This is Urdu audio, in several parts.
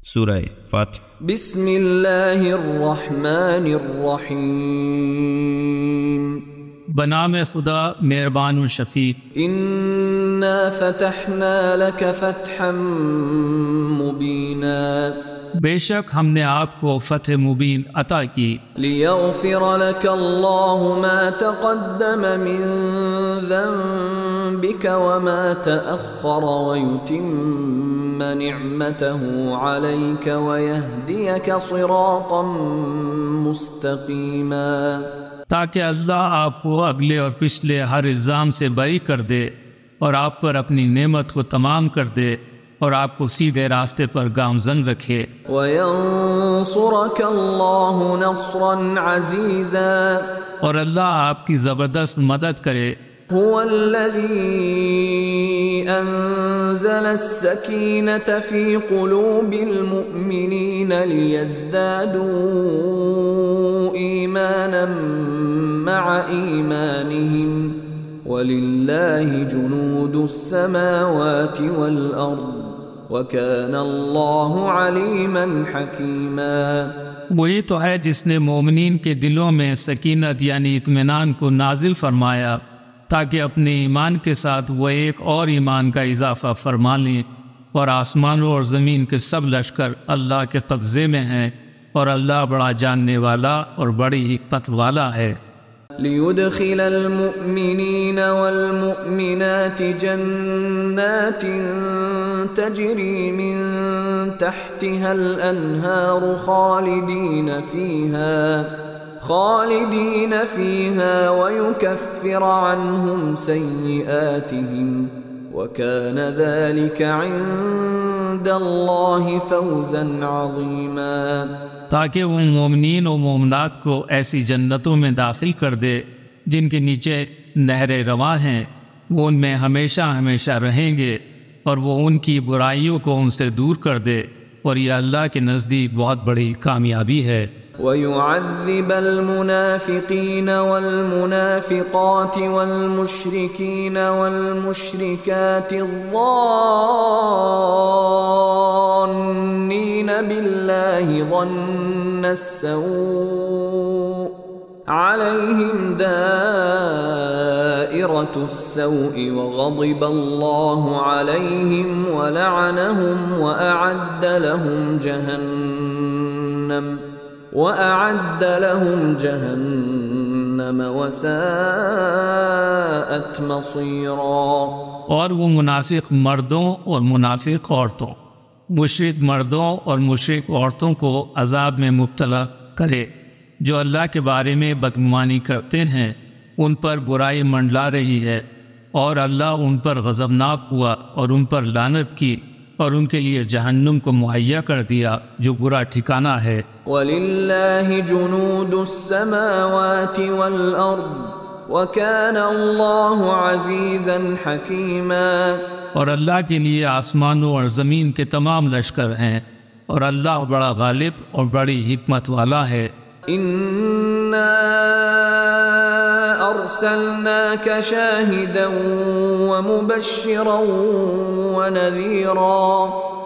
سورہ فاتح۔ بسم اللہ الرحمن الرحیم، بنام خدا مہربان و شفیق۔ انا فتحنا لک فتحا مبینا، بے شک ہم نے آپ کو فتح مبین عطا کی، لیغفر لک اللہ ما تقدم من ذنبک وما تأخر ویتم نعمته علیک ویہدیک صراطا مستقیما، تاکہ اللہ آپ کو اگلے اور پچھلے ہر الزام سے بری کر دے اور آپ پر اپنی نعمت کو تمام کر دے اور آپ کو سیدھے راستے پر گامزن رکھے، وَيَنصُرَكَ اللَّهُ نَصْرًا عَزِيزًا، اور اللہ آپ کی زبردست مدد کرے۔ هُوَ الَّذِي أَنزَلَ السَّكِينَةَ فِي قُلُوبِ الْمُؤْمِنِينَ لِيَزْدَادُوا إِيمَانًا مَعَ إِيمَانِهِمْ، وَلِلَّهِ جُنُودُ السَّمَاوَاتِ وَالْأَرْضِ، وَكَانَ اللَّهُ عَلِيمًا حَكِيمًا۔ وہی تو ہے جس نے مومنین کے دلوں میں سکینت یعنی اطمینان کو نازل فرمایا تاکہ اپنے ایمان کے ساتھ وہ ایک اور ایمان کا اضافہ فرما لیں، اور آسمانوں اور زمین کے سب لشکر اللہ کے قبضے میں ہیں، اور اللہ بڑا جاننے والا اور بڑی حکمت والا ہے۔ لِيُدْخِلَ الْمُؤْمِنِينَ وَالْمُؤْمِنَاتِ جَنَّاتٍ تَجْرِي مِن تَحْتِهَا الْأَنْهَارُ خَالِدِينَ فِيهَا وَيُكَفِّرَ عَنْهُمْ سَيِّئَاتِهِمْ، وَكَانَ ذَلِكَ عِندَ اللَّهِ فَوْزًا عَظِيمًا، تاکہ وہ ان مومنین و مومنات کو ایسی جنتوں میں داخل کر دے جن کے نیچے نہریں رواں ہیں، وہ ان میں ہمیشہ ہمیشہ رہیں گے، اور وہ ان کی برائیوں کو ان سے دور کر دے، اور یہ اللہ کے نزدیک بہت بڑی کامیابی ہے۔ وَيُعَذِّبَ الْمُنَافِقِينَ وَالْمُنَافِقَاتِ وَالْمُشْرِكِينَ وَالْمُشْرِكَاتِ الظَّانِّينَ بِاللَّهِ ظَنَّ السَّوْءِ، عَلَيْهِمْ دَائِرَةُ السَّوْءِ وَغَضِبَ اللَّهُ عَلَيْهِمْ وَلَعَنَهُمْ وَأَعَدَّ لَهُمْ جَهَنَّمَ وَسَاءَتْ مَصِيرًا۔ اور وہ منافق مردوں اور منافق عورتوں، مشرک مردوں اور مشرک عورتوں کو عذاب میں مبتلا کرے جو اللہ کے بارے میں بدگمانی کرتے ہیں، ان پر برائی منڈلا رہی ہے، اور اللہ ان پر غضبناک ہوا اور ان پر لعنت کی، اور ان کے لیے جہنم کو مہیا کر دیا جو برا ٹھکانہ ہے۔ وَلِلَّهِ جُنُودُ السَّمَاوَاتِ وَالْأَرْضِ، وَكَانَ اللَّهُ عَزِيزًا حَكِيمًا، اور اللہ کے لیے آسمانوں اور زمین کے تمام لشکر ہیں، اور اللہ بڑا غالب اور بڑی حکمت والا ہے۔ إِنَّا أَرْسَلْنَاكَ شَاهِدًا وَمُبَشِّرًا وَنَذِيرًا،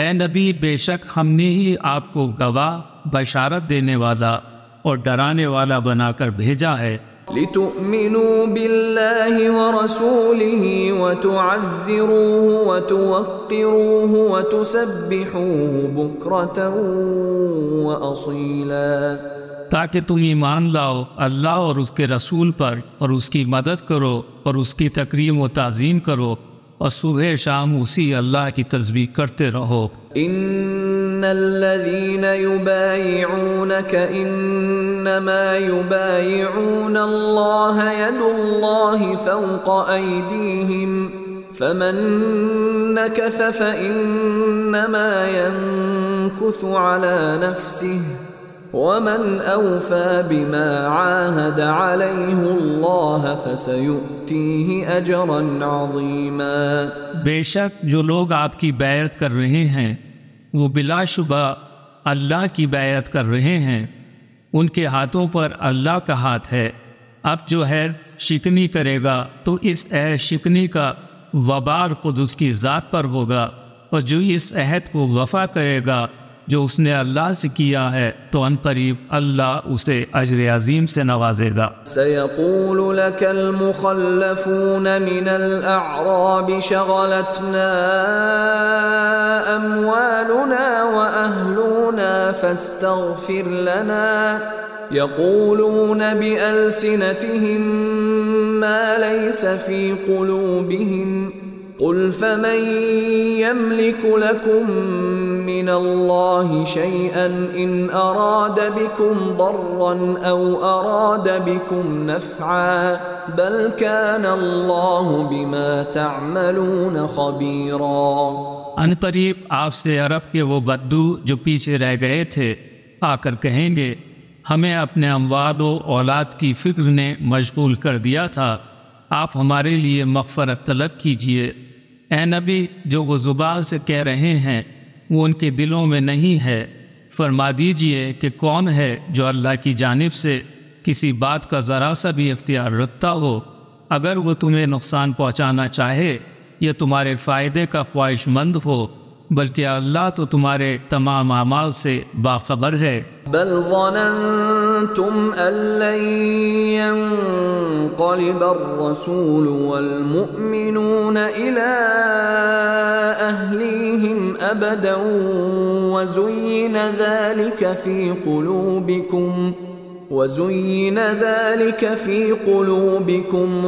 اے نبی، بے شک ہم نے ہی آپ کو گواہ، بشارت دینے والا اور ڈرانے والا بنا کر بھیجا ہے، لِتُؤْمِنُوا بِاللَّهِ وَرَسُولِهِ وَتُعَزِّرُوهُ وَتُوَقِّرُوهُ وَتُسَبِّحُوهُ بُكْرَةً وَأَصِيلًا، تاکہ تم ایمان لاؤ اللہ اور اس کے رسول پر، اور اس کی مدد کرو اور اس کی تکریم و تعظیم کرو، اور صبح شام اسی اللہ کی تسبیح کرتے رہو۔ ان الذين يبايعونك انما يبايعون الله يد الله فوق ايديهم فمن نكث فانما ينكث على نفسه ومن اوفى بما عاهد عليه الله فسيؤتيه اجرا عظيما۔ بے شک جو لوگ آپ کی بیعت کر رہے ہیں وہ بلا شبہ اللہ کی بیعت کر رہے ہیں، ان کے ہاتھوں پر اللہ کا ہاتھ ہے۔ اب جو عہد شکنی کرے گا تو اس عہد شکنی کا وبال خود اس کی ذات پر ہوگا، اور جو اس عہد کو وفا کرے گا جو اس نے اللہ سے کیا ہے تو ان قریب اللہ اسے اجر عظیم سے نوازے گا۔ سيقول لك المخلفون من الأعراب شغلتنا أموالنا وأهلنا فاستغفر لنا يقولون بألسنتهم ما ليس في قلوبهم قل فمن يملك لكم من الله شيئا إن أراد بكم ضرا أو أراد بكم نفعا بل كان الله بما تعملون خبيرا۔ ان قریب آپ سے عرب کے وہ بدو جو پیچھے رہ گئے تھے آ کر کہیں گے ہمیں اپنے اموال و اولاد کی فکر نے مشغول کر دیا تھا، آپ ہمارے لیے مغفرت طلب کیجئے۔ اے نبی، جو وہ زبان سے کہہ رہے ہیں وہ ان کے دلوں میں نہیں ہے، فرما دیجئے کہ کون ہے جو اللہ کی جانب سے کسی بات کا ذرا سا بھی اختیار رکھتا ہو، اگر وہ تمہیں نقصان پہنچانا چاہے یا تمہارے فائدے کا خواہش مند ہو، بلکہ اللہ تو تمہارے تمام اعمال سے باخبر ہے۔ بل ظننتم ان لن ينقلب الرسول والمؤمنون الى اهليهم ابدا وزين ذلك في قلوبكم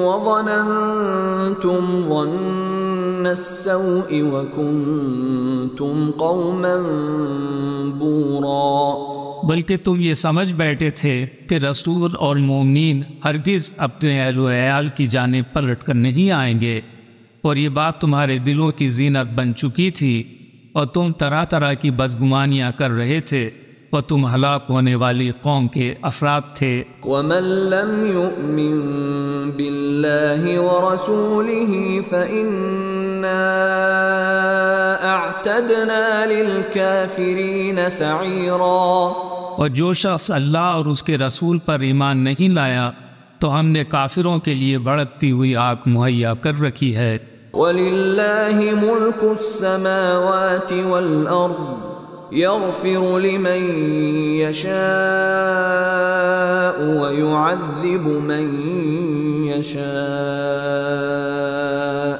وظننتم ظن السوء وكنتم قوما بورا۔ بلکہ تم یہ سمجھ بیٹھے تھے کہ رسول اور مومنین ہرگز اپنے اہل و عیال کی جانب پلٹ کر نہیں آئیں گے، اور یہ بات تمہارے دلوں کی زینت بن چکی تھی، اور تم طرح طرح کی بدگمانیاں کر رہے تھے، اور تم ہلاک ہونے والی قوم کے افراد تھے۔ وَمَن لَّمْ يُؤْمِن بِاللَّهِ وَرَسُولِهِ فَإِنَّا أَعْتَدْنَا لِلْكَافِرِينَ سَعِيرًا۔ اور جو شخص اللہ اور اس کے رسول پر ایمان نہیں لایا تو ہم نے کافروں کے لیے بھڑکتی ہوئی آگ مہیا کر رکھی ہے۔ وَلِلَّهِ مُلْكُ السَّمَاوَاتِ وَالْأَرْضِ يغفر لمن يشاء ويعذب من يشاء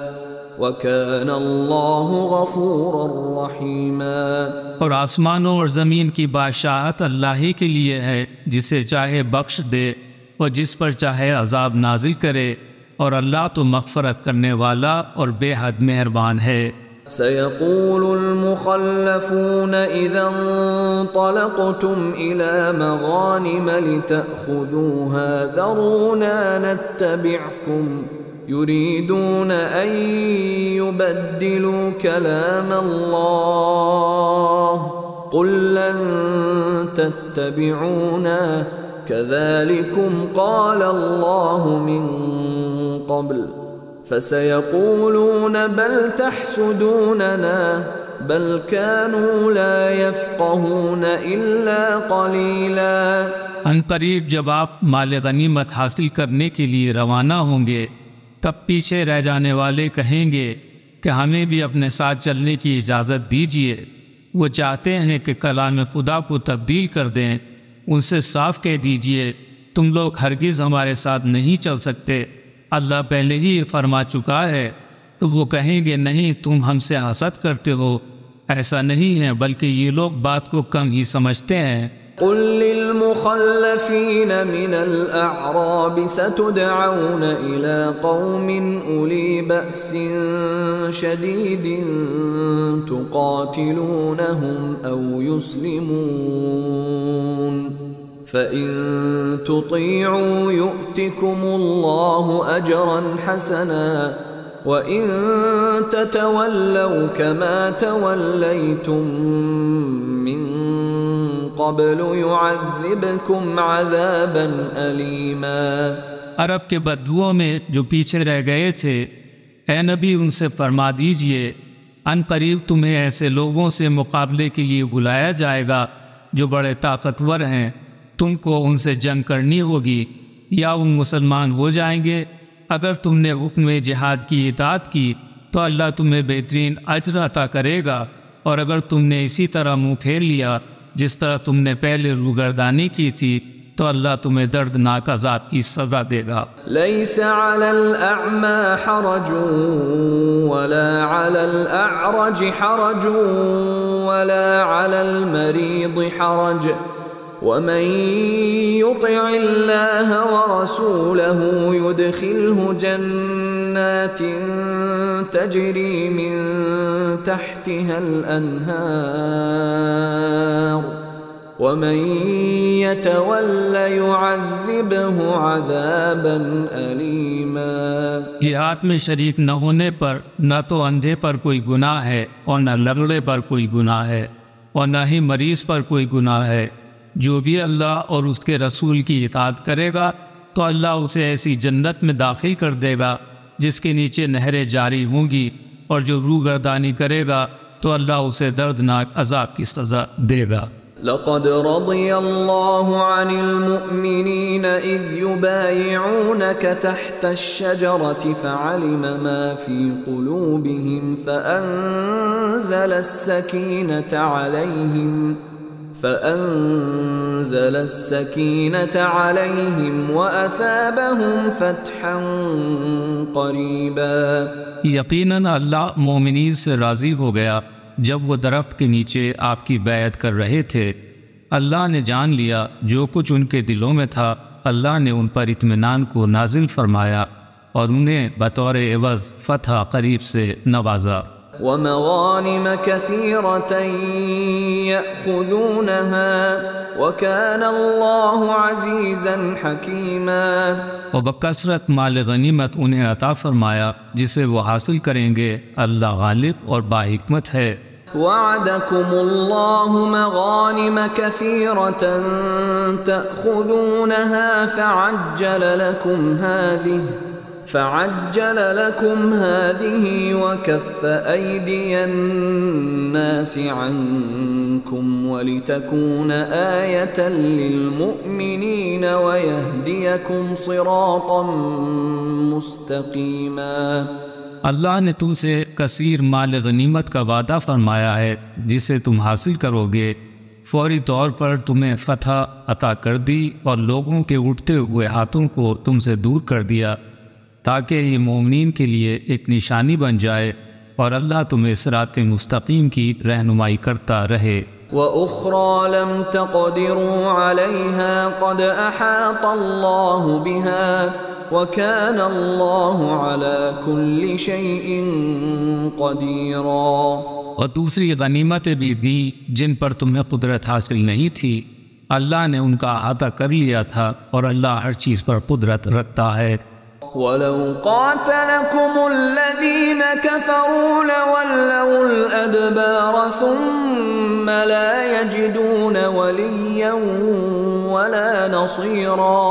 وكان الله غفورا رحيما۔ اور آسمانوں اور زمین کی بادشاہت اللہ ہی کے لیے ہے، جسے چاہے بخش دے اور جس پر چاہے عذاب نازل کرے، اور اللہ تو مغفرت کرنے والا اور بے حد مہربان ہے۔ سيقول المخلفون إذا انطلقتم إلى مغانم لتأخذوها ذرونا نتبعكم يريدون أن يبدلوا كلام الله قل لن تتبعونا كذلكم قال الله من قبل فسيقولون بل تحسدوننا بل كانوا لا يفقهون إلا قليلا۔ ان قریب جب آپ مال غنیمت حاصل کرنے کے لیے روانہ ہوں گے تب پیچھے رہ جانے والے کہیں گے کہ ہمیں بھی اپنے ساتھ چلنے کی اجازت دیجیے، وہ چاہتے ہیں کہ کلام خدا کو تبدیل کر دیں، ان سے صاف کہہ دیجیے تم لوگ ہرگز ہمارے ساتھ نہیں چل سکتے، اللہ پہلے ہی فرما چکا ہے۔ تو وہ کہیں گے نہیں، تم ہم سے حسد کرتے ہو، ایسا نہیں ہے بلکہ یہ لوگ بات کو کم ہی سمجھتے ہیں۔ قل للمخلفين من الأعراب ستدعون إلى قوم أولي بأس شديد تقاتلونهم أو يسلمون فإن تطيعوا يؤتكم الله أجرا حسنا وإن تتولوا كما توليتم من قبل يعذبكم عذابا أليما۔ عرب کے بدوؤں میں جو پیچھے رہ گئے تھے، اے نبی ان سے فرما دیجئے ان قریب تمہیں ایسے لوگوں سے مقابلے کے لیے بلایا جائے گا جو بڑے طاقتور ہیں، تم کو ان سے جنگ کرنی ہوگی یا وہ مسلمان ہو جائیں گے۔ اگر تم نے حکم جہاد کی اطاعت کی تو اللہ تمہیں بہترین اجر عطا کرے گا، اور اگر تم نے اسی طرح منہ پھیر لیا جس طرح تم نے پہلے روگردانی کی تھی تو اللہ تمہیں دردناک عذاب کی سزا دے گا۔ لیس علی الاعمى حرج ولا علی الاعرج حرج ولا علی المریض حرج ومن يطع الله ورسوله يدخله جنات تجري من تحتها الأنهار ومن يتول يعذبه عذابا أليما۔ جہاد میں شریک نہ ہونے پر نہ تو اندھے پر کوئی گناہ ہے اور نہ لنگڑے پر کوئی گناہ ہے اور نہ ہی مریض پر کوئی گناہ ہے۔ جو بھی اللہ اور اس کے رسول کی اطاعت کرے گا تو اللہ اسے ایسی جنت میں داخل کر دے گا جس کے نیچے نہریں جاری ہوں گی، اور جو روگردانی کرے گا تو اللہ اسے دردناک عذاب کی سزا دے گا۔ لقد رضي الله عن المؤمنين إذ يبايعونك تحت الشجرة فعلم ما في قلوبهم فأنزل السكينة عليهم وأثابهم فتحا قريبا۔ یقیناً اللہ مومنین سے راضی ہو گیا جب وہ درخت کے نیچے آپ کی بیعت کر رہے تھے۔ اللہ نے جان لیا جو کچھ ان کے دلوں میں تھا، اللہ نے ان پر اطمینان کو نازل فرمایا اور انہیں بطور عوض فتح قریب سے نوازا۔ ومغانم كثيرة يأخذونها وكان الله عزيزا حكيما۔ اور بکثرت مال غنیمت انہیں عطا فرمایا جسے وہ حاصل کریں گے، اللہ غالب اور باحکمت ہے۔ وعدكم الله مغانم كثيرة تأخذونها فعجل لكم هذه وكف أيدي الناس عنكم ولتكون آية للمؤمنين ويهديكم صراطا مستقيما۔ اللہ نے تم سے کثیر مال غنیمت کا وعدہ فرمایا ہے جسے تم حاصل کرو گے، فوری طور پر تمہیں فتح عطا کر دی اور لوگوں کے اٹھتے ہوئے ہاتھوں کو تم سے دور کر دیا تاکہ یہ مومنین کے لیے ایک نشانی بن جائے اور اللہ تمہیں صراط مستقیم کی رہنمائی کرتا رہے۔ وَأُخْرَى لَمْ تَقْدِرُوا عَلَيْهَا قَدْ أَحَاطَ اللَّهُ بِهَا وَكَانَ اللَّهُ عَلَى كُلِّ شَيْءٍ قَدِيرًا۔ اور دوسری غنیمتیں بھی دی جن پر تمہیں قدرت حاصل نہیں تھی، اللہ نے ان کا احاطہ کر لیا تھا اور اللہ ہر چیز پر قدرت رکھتا ہے۔ وَلَوْ قَاتَلَكُمُ الَّذِينَ كَفَرُوا لَوَلَّوُا الْأَدْبَارَ ثُمَّ لَا يَجِدُونَ وَلِيًّا وَلَا نَصِيرًا۔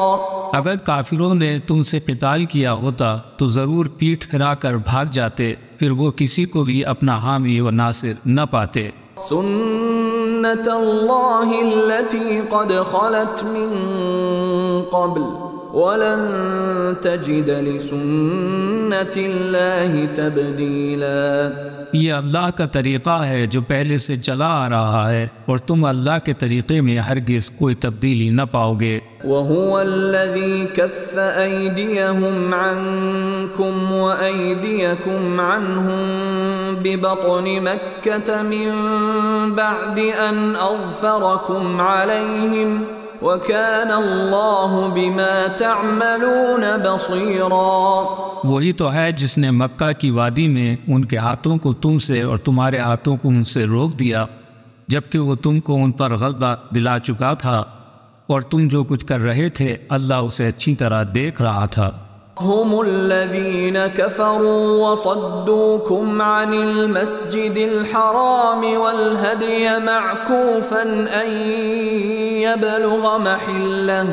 اگر کافروں نے تم سے قتال کیا ہوتا تو ضرور پیٹھ پھرا کر بھاگ جاتے، پھر وہ کسی کو بھی اپنا حامی و ناصر نہ پاتے۔ سُنَّتَ اللَّهِ الَّتِي قَدْ خَلَتْ مِن قَبْلُ وَلَن تَجِدَ لِسُنَّتِ اللَّهِ تَبْدِيلًا۔ یہ اللہ کا طریقہ ہے جو پہلے سے چلا آ رہا ہے اور تم اللہ کے طریقے میں ہرگز کوئی تبدیلی نہ پاؤ گے۔ وَهُوَ الَّذِي كَفَّ أَيْدِيَهُمْ عَنكُمْ وَأَيْدِيَكُمْ عَنْهُمْ بِبَطْنِ مَكَّةَ مِن بَعْدِ أَنْ أَظْفَرَكُمْ عَلَيْهِمْ وَكَانَ اللَّهُ بِمَا تَعْمَلُونَ بَصِيرًا۔ وہی تو ہے جس نے مکہ کی وادی میں ان کے ہاتھوں کو تم سے اور تمہارے ہاتھوں کو ان سے روک دیا جبکہ وہ تم کو ان پر غلبہ دلا چکا تھا، اور تم جو کچھ کر رہے تھے اللہ اسے اچھی طرح دیکھ رہا تھا۔ هم الذين كفروا وصدوكم عن المسجد الحرام والهدي معكوفا أن يبلغ محله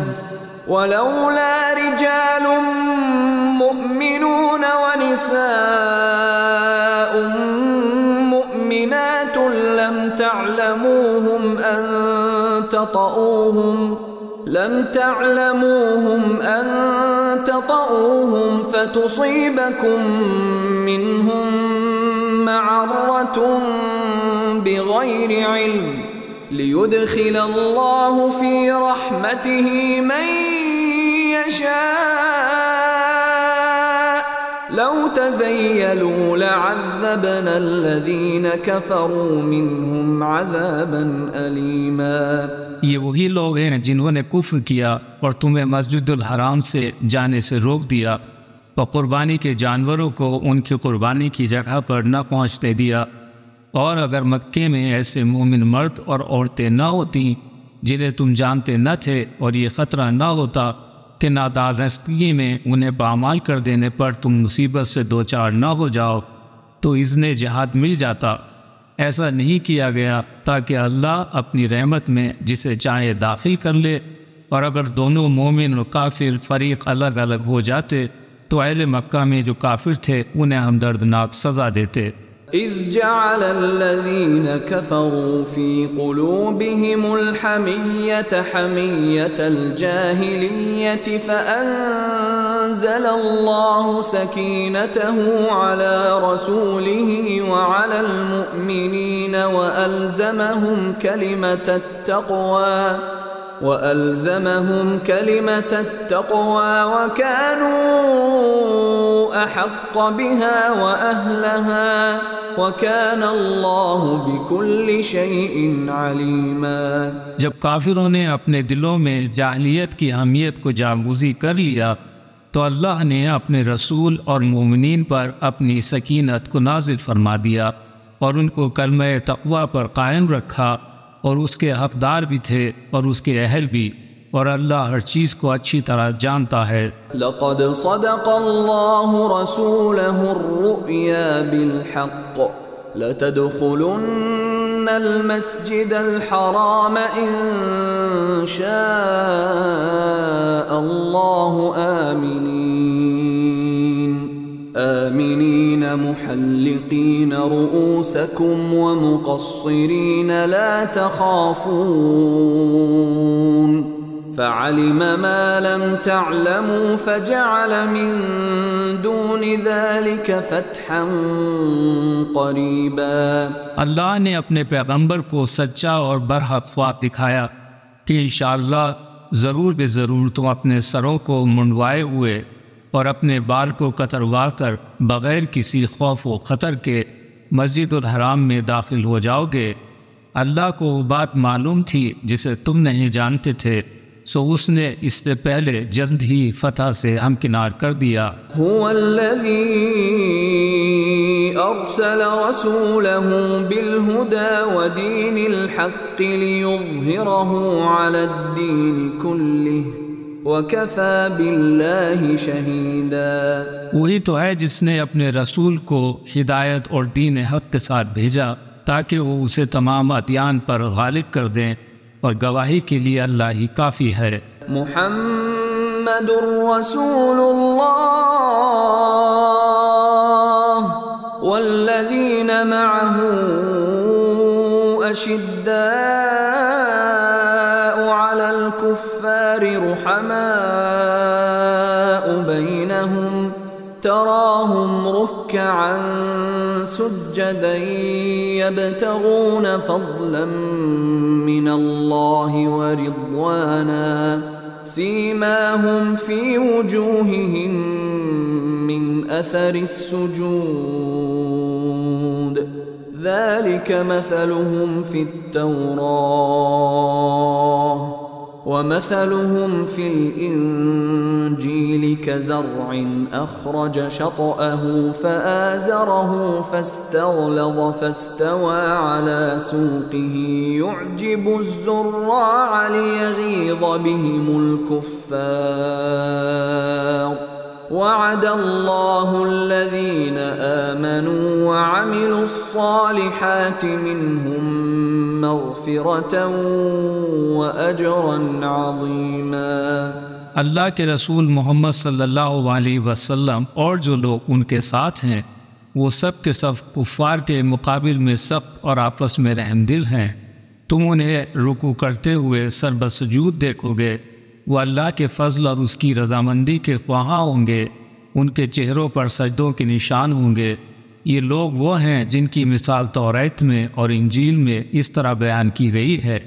ولولا رجال مؤمنون ونساء مؤمنات لم تعلموهم أن تطؤوهم فتصيبكم منهم معرة بغير علم ليدخل الله في رحمته من يشاء لو تزيلوا لعذبنا الذين كفروا منهم عذابا أليما۔ یہ وہی لوگ ہیں جنہوں نے کفر کیا اور تمہیں مسجد الحرام سے جانے سے روک دیا اور قربانی کے جانوروں کو ان کی قربانی کی جگہ پر نہ پہنچنے دیا، اور اگر مکے میں ایسے مومن مرد اور عورتیں نہ ہوتی جنہیں تم جانتے نہ تھے اور یہ خطرہ نہ ہوتا کہ نادانستگی میں انہیں پامال کر دینے پر تم مصیبت سے دوچار نہ ہو جاؤ تو اذن جہاد مل جاتا۔ ایسا نہیں کیا گیا تاکہ اللہ اپنی رحمت میں جسے چاہے داخل کر لے، اور اگر دونوں مومن اور کافر فریق الگ الگ ہو جاتے تو اہل مکہ میں جو کافر تھے انہیں ہم دردناک سزا دیتے۔ إذ جعل الذين كفروا في قلوبهم الحمية حمية الجاهلية فأنزل الله سكينته على رسوله وعلى المؤمنين وألزمهم كلمة التقوى وكانوا أحق بها وأهلها وكان الله بكل شيء عليما۔ جب کافروں نے اپنے دلوں میں جاہلیت کی اہمیت کو جاگوزی کر لیا تو اللہ نے اپنے رسول اور مومنین پر اپنی سکینت کو نازل فرما دیا اور ان کو کلمہ تقوی پر قائم رکھا، اور اس کے حقدار بھی تھے اور اس کے اہل بھی، اور اللہ ہر چیز کو اچھی طرح جانتا ہے۔ لقد صدق الله رسوله الرؤيا بالحق لتدخلن المسجد الحرام إن شاء الله آمنين محلقين رؤوسكم ومقصرين لا تخافون فعلم ما لم تعلموا فجعل من دون ذلك فتحا قريبا۔ اللہ نے اپنے پیغمبر کو سچا اور برحق خواب دکھایا کہ انشاءاللہ ضرور بے ضرور تم اپنے سروں کو منڈوائے ہوئے اور اپنے بال کو کتروا کر بغیر کسی خوف و خطر کے مسجد الحرام میں داخل ہو جاؤ گے۔ اللہ کو وہ بات معلوم تھی جسے تم نہیں جانتے تھے، سو اس نے اس سے پہلے جلد ہی فتح سے ہمکنار کر دیا۔ هو الذي أرسل رسوله بالهدى ودين الحق ليظهره على الدين كله وَكَفَى بِاللَّهِ شَهِيدًا۔ وہی تو ہے جس نے اپنے رسول کو ہدایت اور دین حق کے ساتھ بھیجا تاکہ وہ اسے تمام ادیان پر غالب کر دیں، اور گواہی کے لیے اللہ ہی کافی ہے۔ محمد رسول اللہ والذین معه أشداء على الكفار رحماء بينهم تراهم ركعا سجدا يبتغون فضلا من الله ورضوانا سيماهم في وجوههم من أثر السجود ذلك مثلهم في التوراة ومثلهم في الإنجيل كزرع أخرج شطأه فآزره فاستغلظ فاستوى على سوقه يعجب الزراع ليغيظ بهم الكفار وعد الله الذين آمنوا وعملوا الصالحات منهم مغفرة وأجرا عظيما۔ اللہ کے رسول محمد صلی اللہ علیہ وسلم اور جو لوگ ان کے ساتھ ہیں وہ سب کے سب کفار کے مقابل میں سخت اور آپس میں رحم دل ہیں۔ تم انہیں رکوع کرتے ہوئے سر بسجود دیکھو گے، وہ اللہ کے فضل اور اس کی رضامندی کے خواہاں ہوں گے، ان کے چہروں پر سجدوں کے نشان ہوں گے، یہ لوگ وہ ہیں جن کی مثال توریت میں اور انجیل میں اس طرح بیان کی گئی ہے،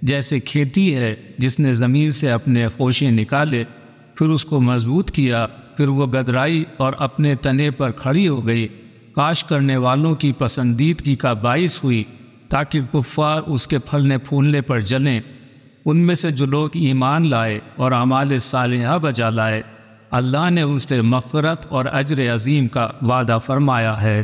جیسے کھیتی ہے جس نے زمین سے اپنے خوشے نکالے، پھر اس کو مضبوط کیا، پھر وہ گدرائی اور اپنے تنے پر کھڑی ہو گئی، کاشت کرنے والوں کی پسندیدگی کا باعث ہوئی تاکہ کفار اس کے پھلنے پھولنے پر جلیں۔ ان میں سے جو لوگ ایمان لائے اور اعمال صالحہ بجا لائے، اللہ نے ان سے مغفرت اور اجر عظیم کا وعدہ فرمایا ہے۔